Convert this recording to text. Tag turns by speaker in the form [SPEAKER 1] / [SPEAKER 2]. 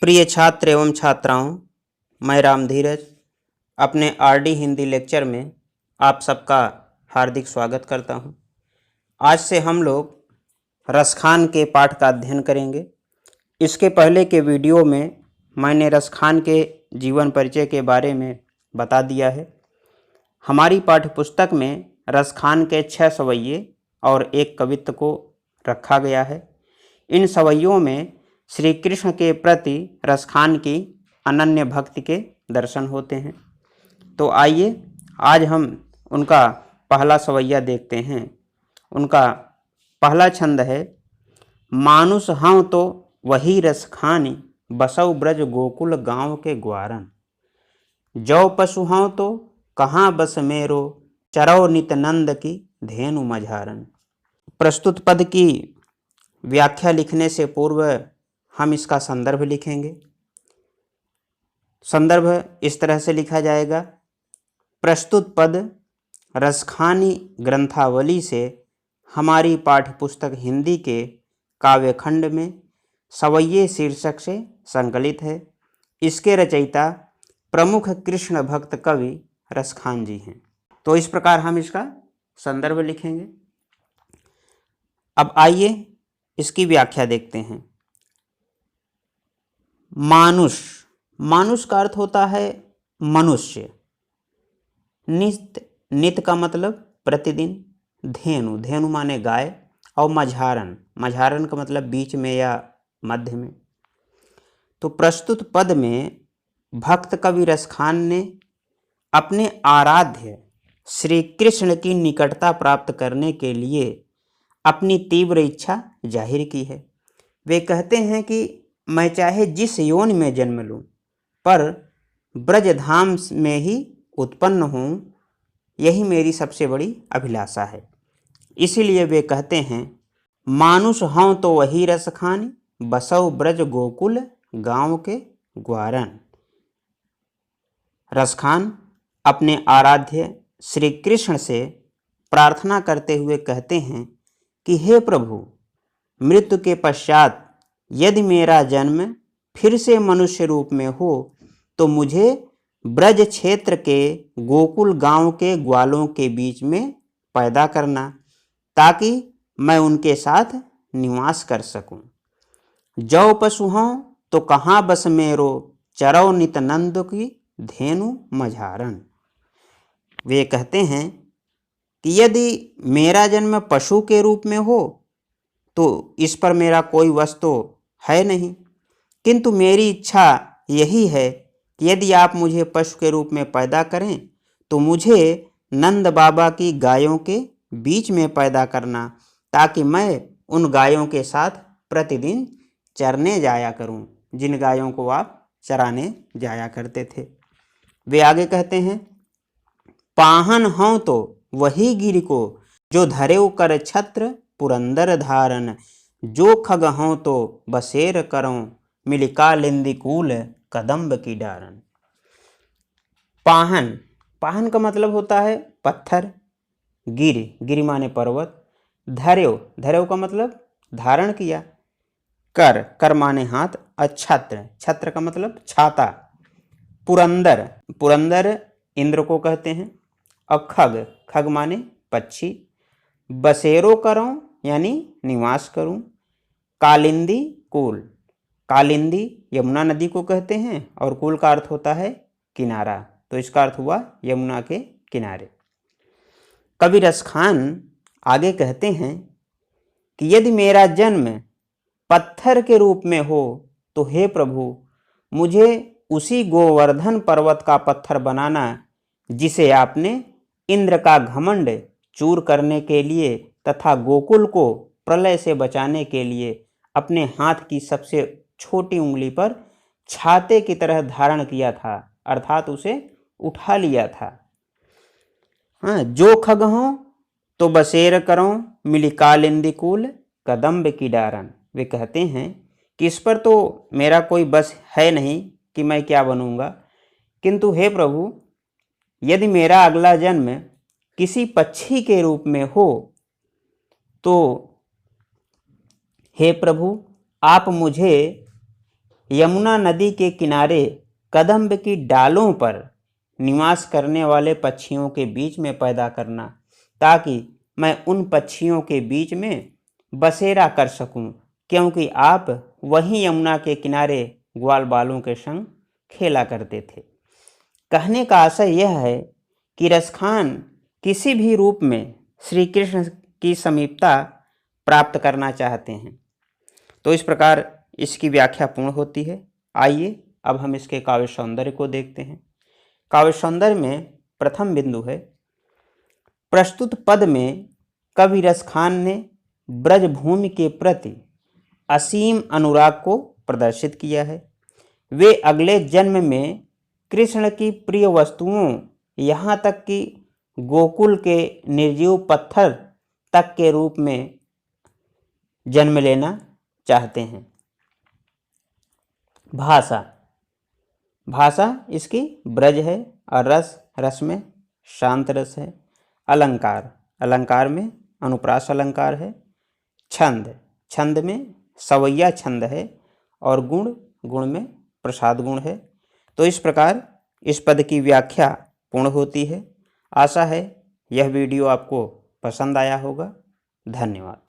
[SPEAKER 1] प्रिय छात्र एवं छात्राओं, मैं राम धीरज अपने आरडी हिंदी लेक्चर में आप सबका हार्दिक स्वागत करता हूं। आज से हम लोग रसखान के पाठ का अध्ययन करेंगे। इसके पहले के वीडियो में मैंने रसखान के जीवन परिचय के बारे में बता दिया है। हमारी पाठ्य पुस्तक में रसखान के 6 सवैये और एक कवित्त को रखा गया है। इन सवैयों में श्री कृष्ण के प्रति रसखान की अनन्य भक्ति के दर्शन होते हैं। तो आइए आज हम उनका पहला सवैया देखते हैं। उनका पहला छंद है, मानुष हूँ तो वही रसखानी, बसौ ब्रज गोकुल गाँव के ग्वारन। जौ पशु हूँ तो कहाँ बस मेरो, चरौ नित नंद की धेनु मझारन। प्रस्तुत पद की व्याख्या लिखने से पूर्व हम इसका संदर्भ लिखेंगे। संदर्भ इस तरह से लिखा जाएगा, प्रस्तुत पद रसखानी ग्रंथावली से हमारी पाठ्यपुस्तक हिंदी के काव्यखंड में सवैये शीर्षक से संकलित है। इसके रचयिता प्रमुख कृष्ण भक्त कवि रसखान जी हैं। तो इस प्रकार हम इसका संदर्भ लिखेंगे। अब आइए इसकी व्याख्या देखते हैं। मानुष, मानुष का अर्थ होता है मनुष्य। नित का मतलब प्रतिदिन। धेनु, धेनु माने गाय। और मझारन, मझारन का मतलब बीच में या मध्य में। तो प्रस्तुत पद में भक्त कवि रसखान ने अपने आराध्य श्री कृष्ण की निकटता प्राप्त करने के लिए अपनी तीव्र इच्छा जाहिर की है। वे कहते हैं कि मैं चाहे जिस योनि में जन्म लूं, पर ब्रजधाम में ही उत्पन्न हूं, यही मेरी सबसे बड़ी अभिलाषा है। इसीलिए वे कहते हैं, मानुष हूँ तो वही रसखानी, बसौ ब्रज गोकुल गांव के ग्वारन। रसखान अपने आराध्य श्री कृष्ण से प्रार्थना करते हुए कहते हैं कि हे प्रभु, मृत्यु के पश्चात यदि मेरा जन्म फिर से मनुष्य रूप में हो तो मुझे ब्रज क्षेत्र के गोकुल गांव के ग्वालों के बीच में पैदा करना, ताकि मैं उनके साथ निवास कर सकूं। जौ पशु हूँ तो कहाँ बस मेरो, चरौ नित नंद की धेनु मझारन। वे कहते हैं कि यदि मेरा जन्म पशु के रूप में हो तो इस पर मेरा कोई वश तो है नहीं, किंतु मेरी इच्छा यही है कि यदि आप मुझे पशु के रूप में पैदा करें तो मुझे नंद बाबा की गायों के बीच में पैदा करना, ताकि मैं उन गायों के साथ प्रतिदिन चरने जाया करूं, जिन गायों को आप चराने जाया करते थे। वे आगे कहते हैं, पाहन हूँ तो वही गिर को, जो धरेउ कर छत्र पुरंदर धारन। जो खग हों तो बसेर करों, मिलिका लिंदी कूल कदम्ब की डारन। पाहन, पाहन का मतलब होता है पत्थर। गिर, गिर माने पर्वत। धरेव, धरेव का मतलब धारण किया। कर, कर माने हाथ। छत्र, छत्र का मतलब छाता। पुरंदर, पुरंदर इंद्र को कहते हैं। अब खग, खग माने पक्षी। बसेरो करों यानी निवास करूं। कालिंदी कूल, कालिंदी यमुना नदी को कहते हैं और कूल का अर्थ होता है किनारा, तो इसका अर्थ हुआ यमुना के किनारे। कवि रसखान आगे कहते हैं कि यदि मेरा जन्म पत्थर के रूप में हो तो हे प्रभु, मुझे उसी गोवर्धन पर्वत का पत्थर बनाना जिसे आपने इंद्र का घमंड चूर करने के लिए तथा गोकुल को प्रलय से बचाने के लिए अपने हाथ की सबसे छोटी उंगली पर छाते की तरह धारण किया था, अर्थात उसे उठा लिया था। हाँ, जो खग हों तो बसेर करो, मिली कालिंदी कूल कदम्ब की डारन। वे कहते हैं कि इस पर तो मेरा कोई बस है नहीं कि मैं क्या बनूंगा, किंतु हे प्रभु, यदि मेरा अगला जन्म किसी पक्षी के रूप में हो तो हे प्रभु, आप मुझे यमुना नदी के किनारे कदम्ब की डालों पर निवास करने वाले पक्षियों के बीच में पैदा करना, ताकि मैं उन पक्षियों के बीच में बसेरा कर सकूं, क्योंकि आप वहीं यमुना के किनारे ग्वाल बालों के संग खेला करते थे। कहने का आशय यह है कि रसखान किसी भी रूप में श्री कृष्ण की समीपता प्राप्त करना चाहते हैं। तो इस प्रकार इसकी व्याख्या पूर्ण होती है। आइए अब हम इसके काव्य सौंदर्य को देखते हैं। काव्य सौंदर्य में प्रथम बिंदु है, प्रस्तुत पद में कवि रसखान ने ब्रजभूमि के प्रति असीम अनुराग को प्रदर्शित किया है। वे अगले जन्म में कृष्ण की प्रिय वस्तुओं, यहाँ तक कि गोकुल के निर्जीव पत्थर तक के रूप में जन्म लेना चाहते हैं। भाषा, भाषा इसकी ब्रज है और रस, रस में शांत रस है। अलंकार, अलंकार में अनुप्रास अलंकार है। छंद, छंद में सवैया छंद है। और गुण, गुण में प्रसाद गुण है। तो इस प्रकार इस पद की व्याख्या पूर्ण होती है। आशा है यह वीडियो आपको पसंद आया होगा। धन्यवाद।